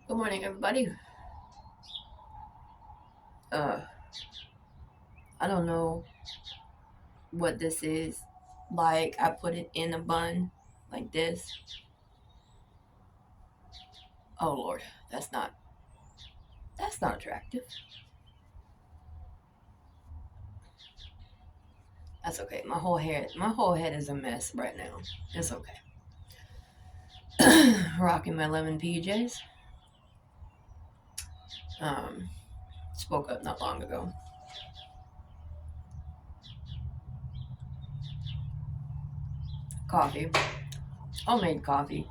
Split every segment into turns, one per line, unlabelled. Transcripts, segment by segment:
Good morning, everybody. Uh, I don't know what this is. Like, I put it in a bun like this. Oh Lord, that's not that's not attractive. That's okay. My whole head is a mess right now. It's okay. Rocking my lemon PJs. Um, Spoke up not long ago. Coffee, homemade coffee.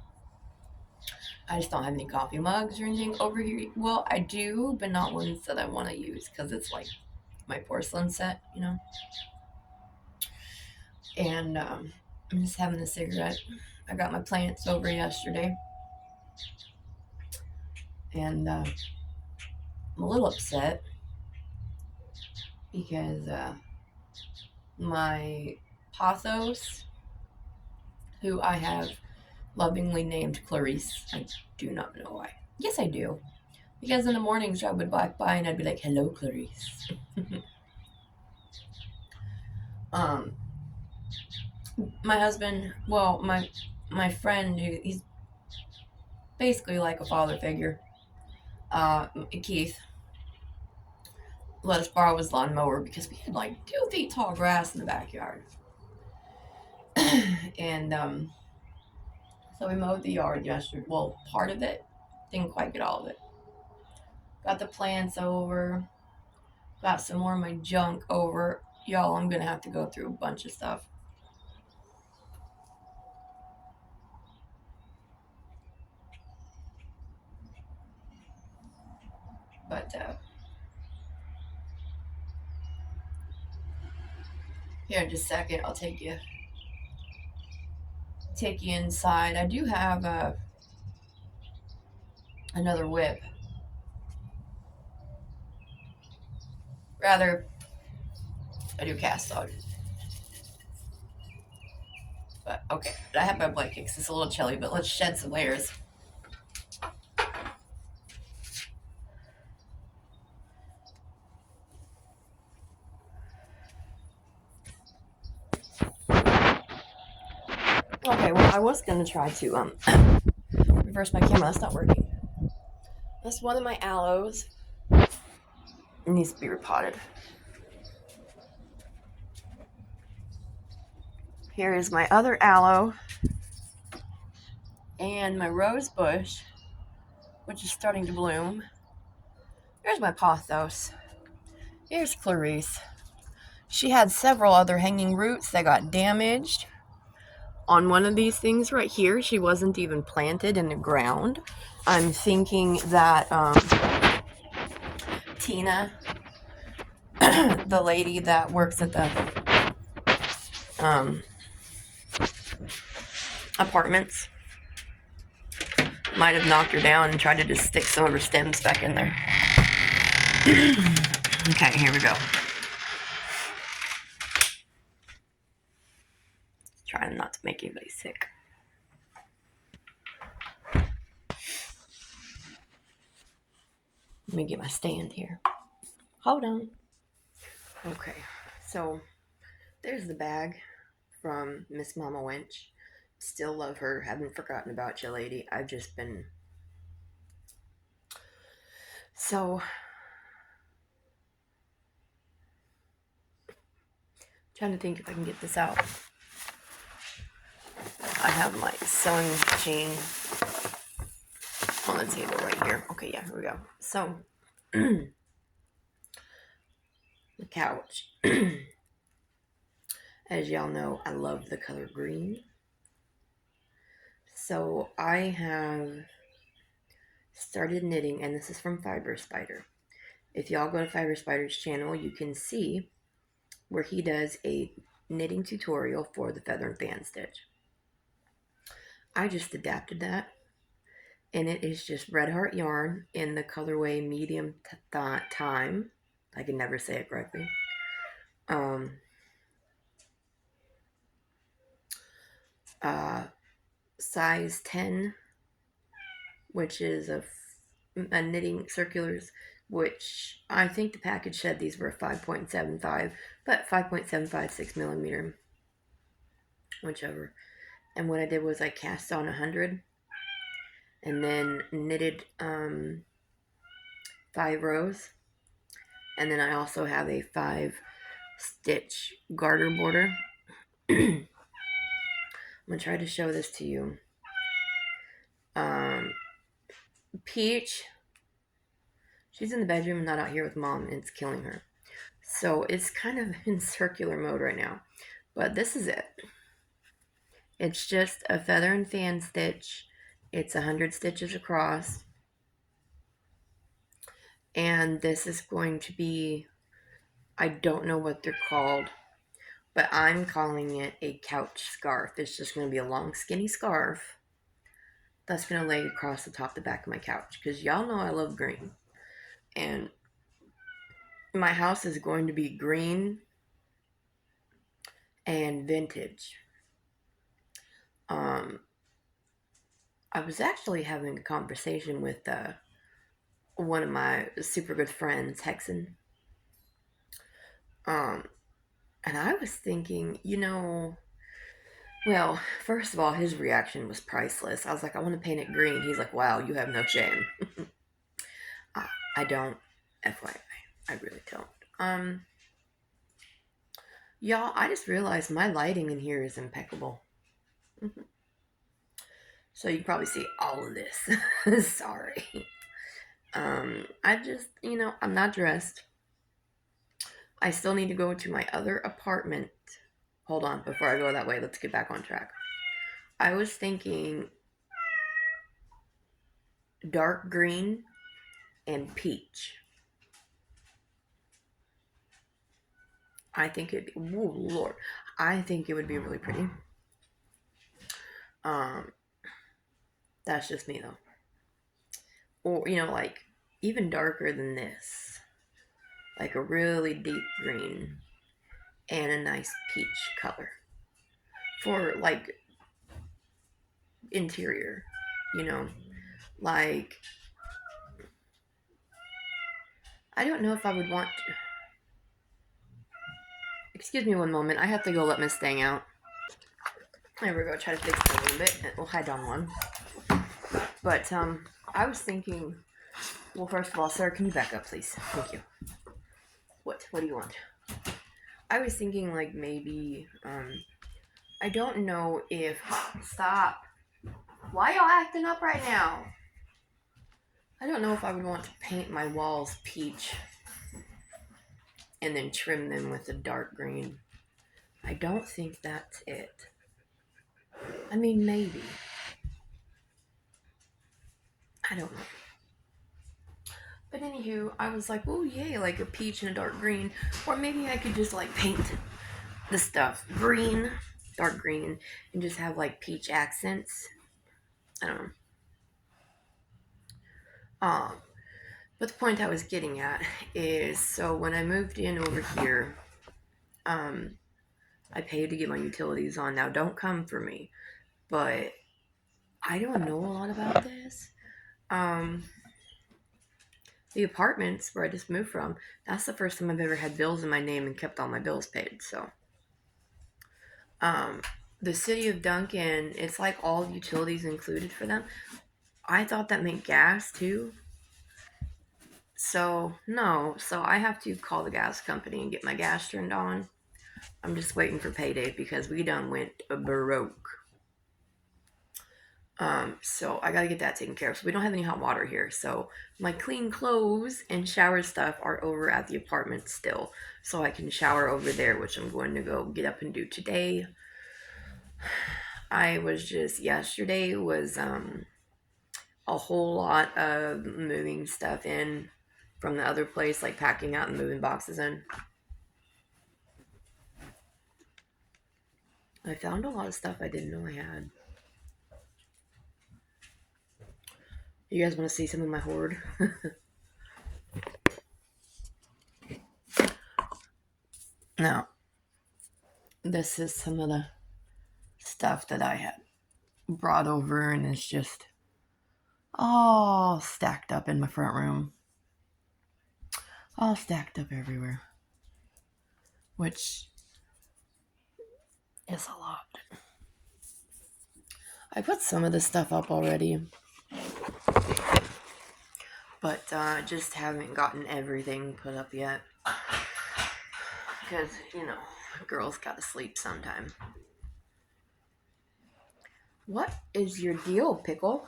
I just don't have any coffee mugs or anything over here. Well, I do, but not ones that I want to use because it's like my porcelain set. And I'm just having a cigarette. I got my plants over yesterday, and I'm a little upset because my pothos, who I have lovingly named Clarice, I do not know why. Yes, I do. Because in the mornings I would walk by and I'd be like, "Hello, Clarice." um, my husband, well, my friend, he's basically like a father figure. Keith let us borrow his lawnmower because we had like 2 feet tall grass in the backyard. And so we mowed the yard yesterday. Well, part of it. Didn't quite get all of it. Got the plants over. Got some more of my junk over. Y'all, I'm going to have to go through a bunch of stuff. But here in just a second, I'll take you inside. I do have another whip. Rather, I do cast on. But okay, but I have my blankets. It's a little chilly, but let's shed some layers. Okay, well, I was gonna try to reverse my camera. That's not working. That's one of my aloes. It needs to be repotted. Here is my other aloe and my rose bush, which is starting to bloom. Here's my pothos. Here's Clarice. She had several other hanging roots that got damaged. On one of these things right here, she wasn't even planted in the ground. I'm thinking that Tina, the lady that works at the um, apartments, might have knocked her down and tried to just stick some of her stems back in there. Okay, here we go. Trying not to make anybody sick. Let me get my stand here. Hold on. Okay, so there's the bag from Miss Mama Wench. Still love her. Haven't forgotten about you, lady. I've just been so trying to think if I can get this out. I have my sewing machine on the table right here. Okay, yeah, here we go. So the couch. As y'all know, I love the color green. So I have started knitting, and this is from Fiber Spider. If y'all go to Fiber Spider's channel, you can see where he does a knitting tutorial for the feather and fan stitch. I just adapted that, and it is just Red Heart yarn in the colorway medium time. I can never say it correctly. Um, Size 10, which is a knitting circulars, which I think the package said these were 5.75, but 5.75, 6 millimeter, whichever. And what I did was I cast on 100 and then knitted 5 rows. And then I also have a 5 stitch garter border. I'm gonna try to show this to you. Peach, she's in the bedroom, not out here with mom, and it's killing her. So it's kind of in circular mode right now. But this is it. It's just a feather and fan stitch. It's 100 stitches across. And this is going to be, I don't know what they're called, but I'm calling it a couch scarf. It's just going to be a long, skinny scarf that's going to lay across the top, the back of my couch. Because y'all know I love green. And my house is going to be green and vintage. I was actually having a conversation with one of my super good friends, Hexen. Um, and I was thinking, well, first of all, his reaction was priceless. I was like, I want to paint it green. He's like, wow, you have no shame. I don't, FYI, I really don't. Y'all, I just realized my lighting in here is impeccable. So you can probably see all of this. Sorry. I just, I'm not dressed. I still need to go to my other apartment. Hold on, before I go that way, let's get back on track. I was thinking dark green and peach. I think it'd be, oh Lord, I think it would be really pretty. That's just me though. Or, like even darker than this, like a really deep green and a nice peach color for like interior, like I don't know if I would want to. Excuse me one moment. I have to go let Miss Stang out. There we go. Try to fix it a little bit. We'll hide on one. But I was thinking. Well, first of all, sir, can you back up, please? Thank you. What? What do you want? I was thinking like maybe. I don't know if. Stop. Why y'all acting up right now? I don't know if I would want to paint my walls peach and then trim them with a dark green. I don't think that's it. I mean, maybe. I don't know. But anywho, I was like, oh yay, like a peach and a dark green. Or maybe I could just like paint the stuff green, dark green, and just have like peach accents. I don't know. But the point I was getting at is, so when I moved in over here, I paid to get my utilities on. Now, don't come for me, but I don't know a lot about this. The apartments where I just moved from, that's the first time I've ever had bills in my name and kept all my bills paid. So, the city of Duncan, it's like all utilities included for them. I thought that meant gas too. So, no. So, I have to call the gas company and get my gas turned on. I'm just waiting for payday because we done went broke. So I gotta get that taken care of. So we don't have any hot water here. So my clean clothes and shower stuff are over at the apartment still. So I can shower over there, which I'm going to go get up and do today. Yesterday was a whole lot of moving stuff in from the other place, like packing out and moving boxes in. I found a lot of stuff I didn't know I had. You guys want to see some of my hoard? Now, this is some of the stuff that I had brought over, and it's just all stacked up in my front room. All stacked up everywhere. Which is a lot. I put some of this stuff up already. But just haven't gotten everything put up yet. Because, you know, girls gotta sleep sometime. What is your deal, Pickle?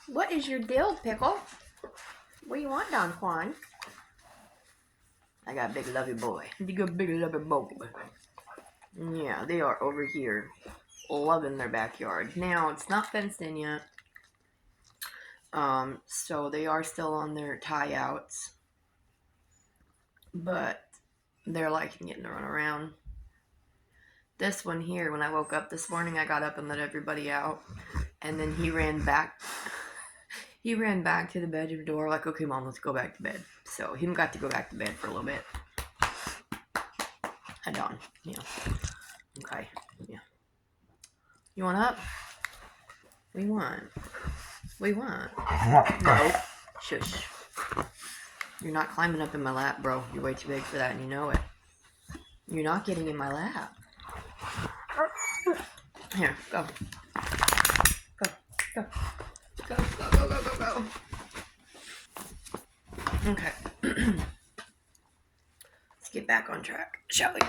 What is your deal, Pickle? What do you want, Don Juan? I got a big lovey boy. You got a big lovey boy. Yeah, they are over here loving their backyard. Now, it's not fenced in yet. So they are still on their tie outs. But they're liking getting to run around. This one here, when I woke up this morning, I got up and let everybody out. And then he ran back. He ran back to the bedroom door like, okay, Mom, let's go back to bed. So he got to go back to bed for a little bit. Hi, Dawn. Yeah. Okay. Yeah. You want up? What do you want? What do you want? No. Shush. You're not climbing up in my lap, bro. You're way too big for that, and you know it. You're not getting in my lap. Here, go. Go. Go. Go, go, go, go, go, go. Okay. Let's get back on track, shall we?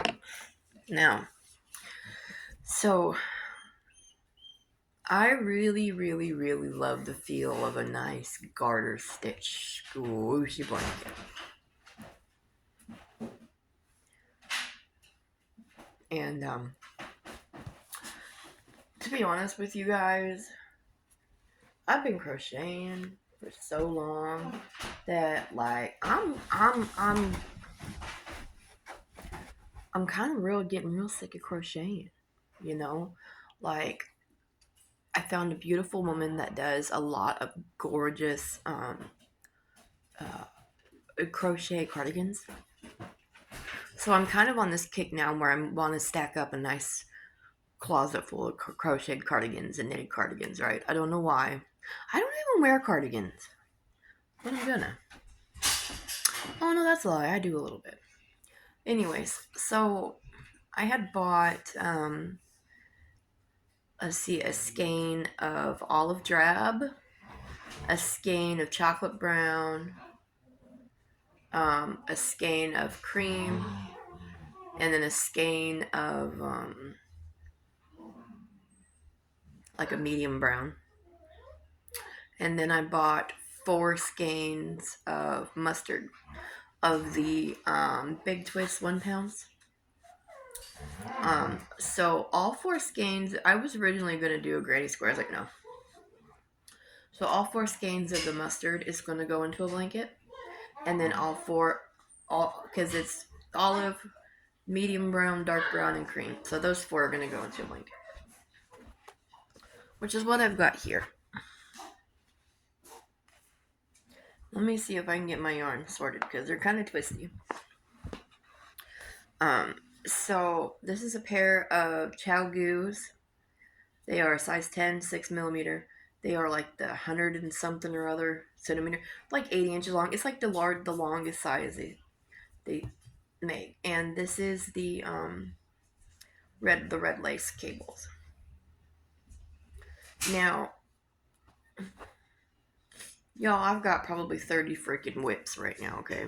Now, so I really, really, really love the feel of a nice garter stitch squishy blanket. And to be honest with you guys, I've been crocheting for so long that like I'm kind of getting real sick of crocheting, you know? Like, I found a beautiful woman that does a lot of gorgeous crochet cardigans. So I'm kind of on this kick now where I want to stack up a nice closet full of crocheted cardigans and knitted cardigans, right? I don't know why. I don't even wear cardigans. But I'm gonna. Oh no, that's a lie. I do a little bit. Anyways, so I had bought a skein of olive drab, a skein of chocolate brown, a skein of cream, and then a skein of like a medium brown. And then I bought 4 skeins of mustard of the Big Twist 1 pounds. So all 4 skeins, I was originally going to do a granny square. I was like, no. So all 4 skeins of the mustard is going to go into a blanket. And then because it's olive, medium brown, dark brown, and cream. So those 4 are going to go into a blanket. Which is what I've got here. Let me see if I can get my yarn sorted because they're kind of twisty. So this is a pair of Chow Goos. They are size 10, 6mm. They are like the 100 and something or other centimeter, like 80 inches long. It's like the longest size they make. And this is the red lace cables. Now, y'all, I've got probably 30 freaking whips right now, okay?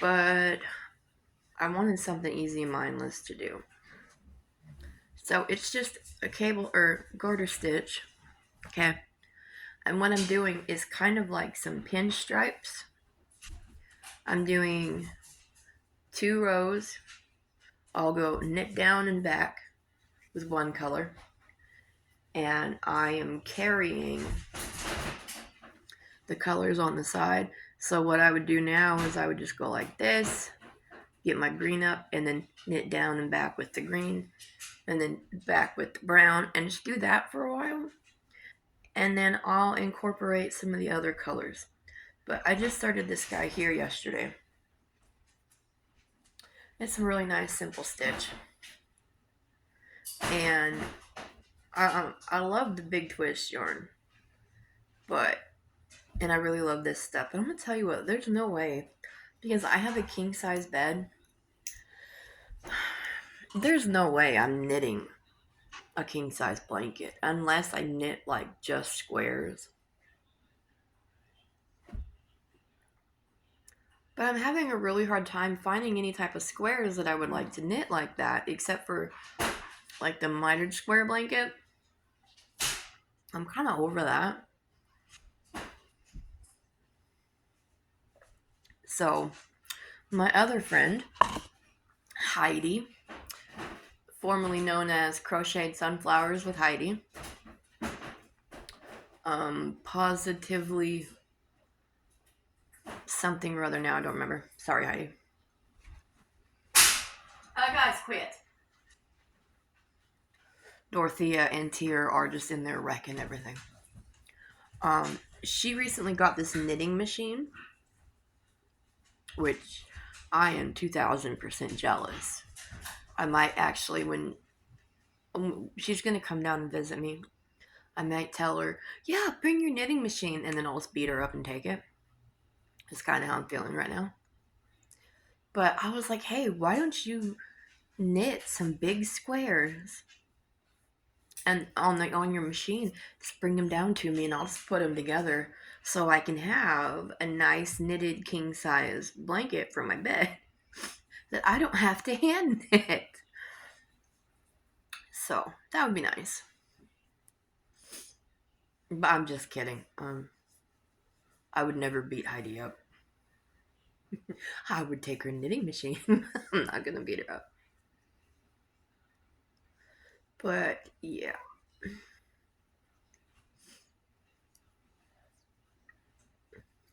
But I wanted something easy and mindless to do. So it's just a cable or garter stitch, okay? And what I'm doing is kind of like some pinstripes. I'm doing 2 rows. I'll go knit down and back with one color. And I am carrying the colors on the side. So what I would do now is I would just go like this, get my green up, and then knit down and back with the green, and then back with the brown, and just do that for a while. And then I'll incorporate some of the other colors. But I just started this guy here yesterday. It's a really nice simple stitch. And I love the Big Twist yarn. But And I really love this stuff. But I'm going to tell you what, there's no way. Because I have a king size bed. There's no way I'm knitting a king size blanket unless I knit like just squares. But I'm having a really hard time finding any type of squares that I would like to knit like that, except for like the mitered square blanket. I'm kind of over that. So, my other friend, Heidi, formerly known as Crocheted Sunflowers with Heidi, positively something or other now, I don't remember. Sorry, Heidi. Guys, quit. Dorothea and Tier are just in there wrecking everything. She recently got this knitting machine, which I am 2000% jealous. I might actually, when she's gonna come down and visit me, I might tell her, yeah, bring your knitting machine, and then I'll just beat her up and take it. It's kind of how I'm feeling right now. But I was like, hey, why don't you knit some big squares and on your machine, just bring them down to me, and I'll just put them together so I can have a nice knitted king size blanket for my bed that I don't have to hand knit. So that would be nice. But I'm just kidding. I would never beat Heidi up. I would take her knitting machine. I'm not gonna beat her up. But yeah.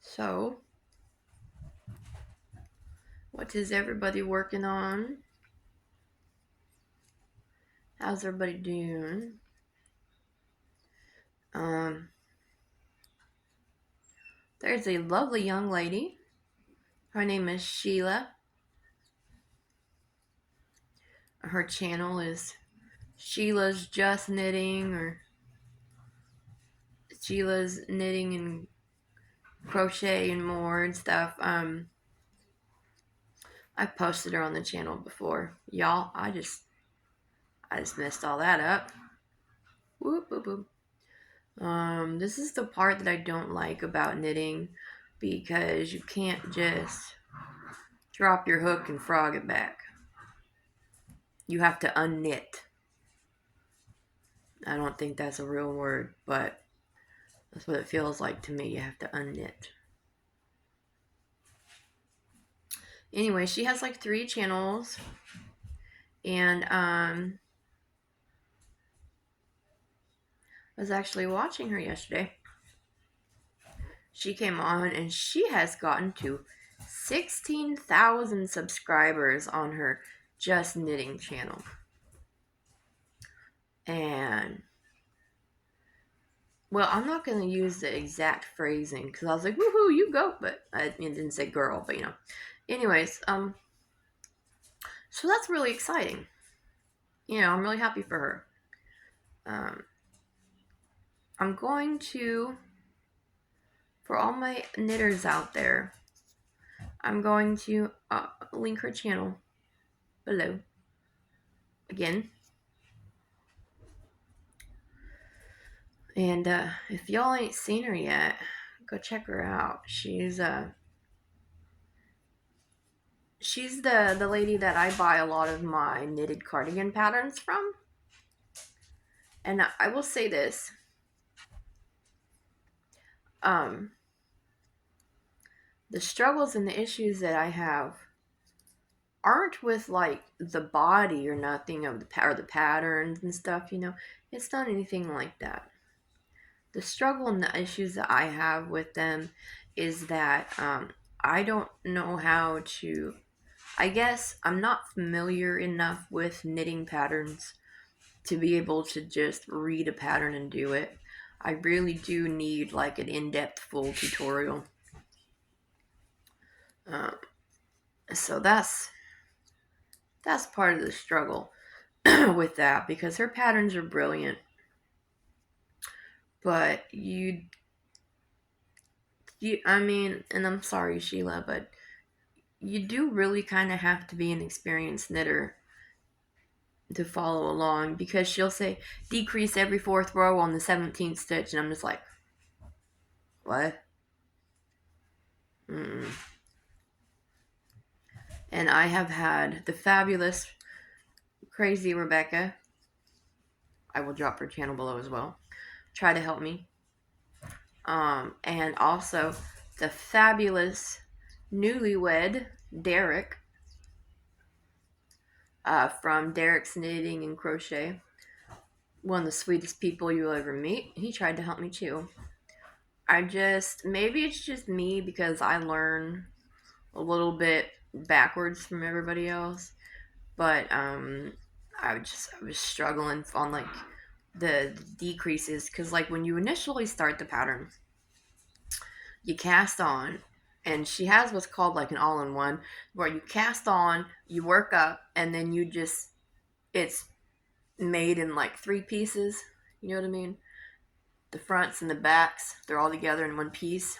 So, what is everybody working on? How's everybody doing? Um, there's a lovely young lady. Her name is Shiela. Her channel is Sheila's Just Knitting, or Sheila's Knitting and Crochet and more and stuff. I've posted her on the channel before. Y'all, I just messed all that up. Whoop, whoop, whoop. This is the part that I don't like about knitting, because you can't just drop your hook and frog it back. You have to unknit. I don't think that's a real word, but that's what it feels like to me. You have to unknit. Anyway, she has like 3 channels, and I was actually watching her yesterday. She came on and she has gotten to 16,000 subscribers on her Just Knitting channel. And, well, I'm not going to use the exact phrasing because I was like, woohoo, you go. But I didn't say girl, but you know. Anyways, so that's really exciting. You know, I'm really happy for her. I'm going to, for all my knitters out there, I'm going to link her channel below. Again. And if y'all ain't seen her yet, go check her out. She's the lady that I buy a lot of my knitted cardigan patterns from. And I will say this. The struggles and the issues that I have aren't with like the body or nothing of the patterns and stuff, you know. It's not anything like that. The struggle and the issues that I have with them is that I don't know how to, I guess I'm not familiar enough with knitting patterns to be able to just read a pattern and do it. I really do need like an in-depth full tutorial. So that's part of the struggle with that, because her patterns are brilliant, but I mean, and I'm sorry, Sheila, but you do really kind of have to be an experienced knitter to follow along, because she'll say decrease every fourth row on the 17th stitch, and I'm just like, what? Mm-mm. And I have had the fabulous, crazy Rebecca, I will drop her channel below as well, try to help me. And also the fabulous newlywed Derek, from Derek's Knitting and Crochet. One of the sweetest people you'll ever meet. He tried to help me too. Maybe it's just me because I learn a little bit backwards from everybody else. But I was struggling on like the decreases, because like when you initially start the pattern, you cast on, and she has what's called like an all-in-one, where you cast on, you work up, and then it's made in like three pieces. You know what I mean? The fronts and the backs, they're all together in one piece,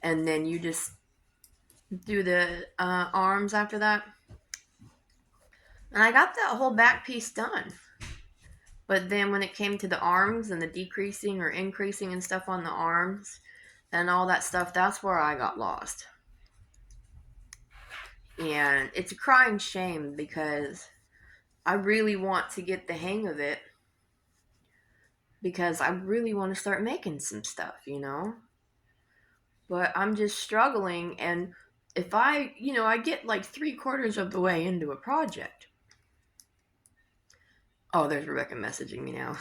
and then you just do the arms after that. And I got that whole back piece done. But then when it came to the arms and the decreasing or increasing and stuff on the arms and all that stuff, that's where I got lost. And it's a crying shame, because I really want to get the hang of it, because I really want to start making some stuff, you know? But I'm just struggling, and if I get like 3/4 of the way into a project. Oh, there's Rebecca messaging me now.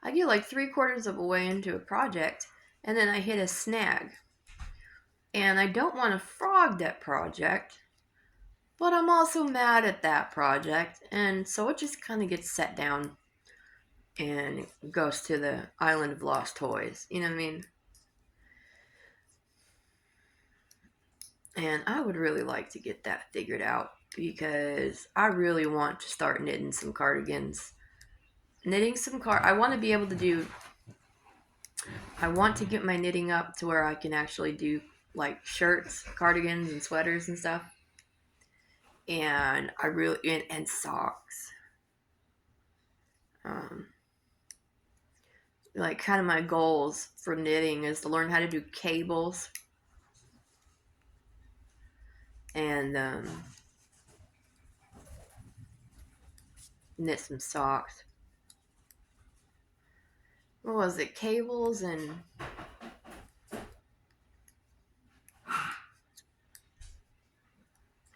I get like 3/4 of a way into a project, and then I hit a snag. And I don't want to frog that project, but I'm also mad at that project, and so it just kind of gets set down and goes to the island of lost toys. You know what I mean? And I would really like to get that figured out, because I really want to start knitting some cardigans. I want to be able to do. I want to get my knitting up to where I can actually do like shirts, cardigans, and sweaters and stuff. And and socks. Um, like kind of my goals for knitting is to learn how to do cables and knit some socks. What was it? Cables and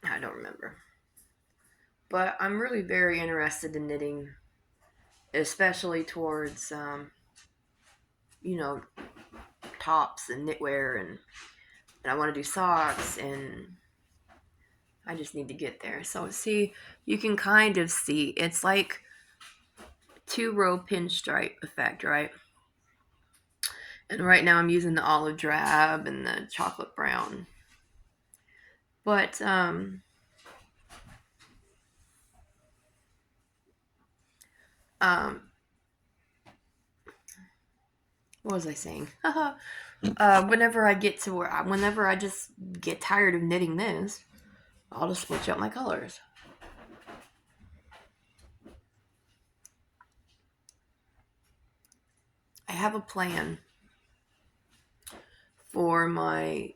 I don't remember. But I'm really very interested in knitting, especially towards you know tops and knitwear, and I want to do socks, and I just need to get there. So see, you can kind of see it's like 2-row pinstripe effect, right? And right now I'm using the olive drab and the chocolate brown. But um what was I saying? Whenever I just get tired of knitting this, I'll just switch up my colors. I have a plan for my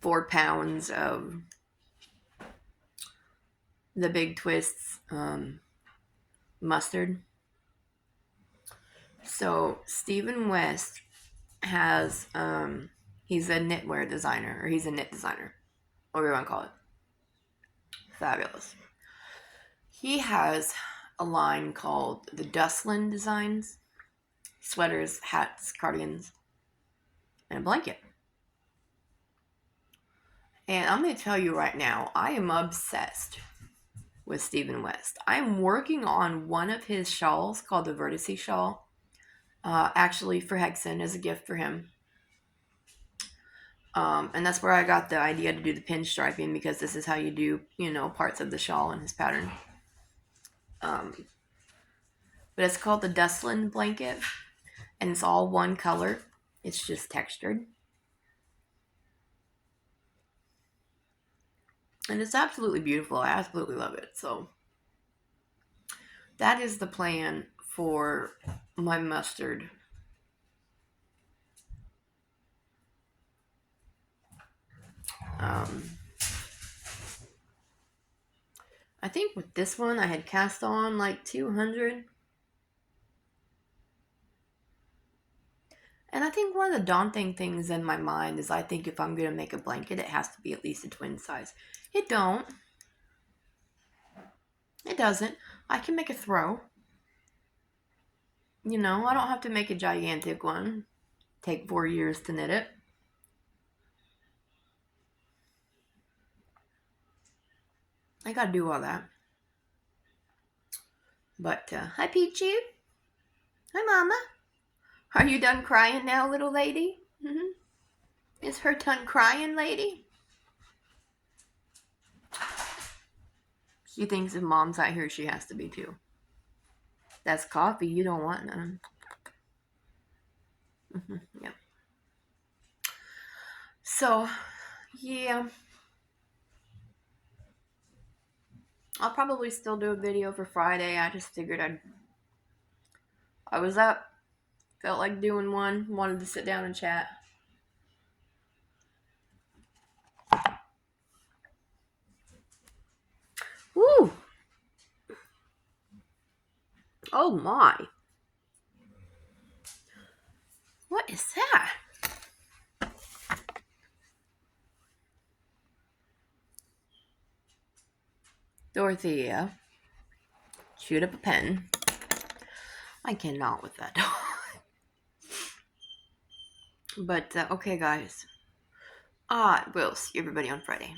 4 pounds of the Big Twists mustard. So Stephen West has he's a knitwear designer, or he's a knit designer, whatever you want to call it. Fabulous. He has a line called the Dustland Designs: sweaters, hats, cardigans, and a blanket. And I'm going to tell you right now, I am obsessed with Stephen West. I'm working on one of his shawls called the Vertice shawl, actually for Hexen as a gift for him. And that's where I got the idea to do the pinstriping, because this is how you do, parts of the shawl in his pattern. But it's called the Dustland blanket, and it's all one color. It's just textured. And it's absolutely beautiful. I absolutely love it. So that is the plan for my mustard. Um, I think with this one, I had cast on like 200. And I think one of the daunting things in my mind is I think if I'm going to make a blanket, it has to be at least a twin size. It don't. It doesn't. I can make a throw. You know, I don't have to make a gigantic one. Take 4 years to knit it. I gotta do all that. But, hi Peachy. Hi Mama. Are you done crying now, little lady? Mm-hmm. Is her done crying, lady? She thinks if Mom's out here, she has to be too. That's coffee. You don't want none. Mm-hmm. Yeah. So, yeah. I'll probably still do a video for Friday. I just figured I was up. Felt like doing one. Wanted to sit down and chat. Woo! Oh my. What is that? Dorothea chewed up a pen. I cannot with that dog. But, okay, guys. I will see everybody on Friday.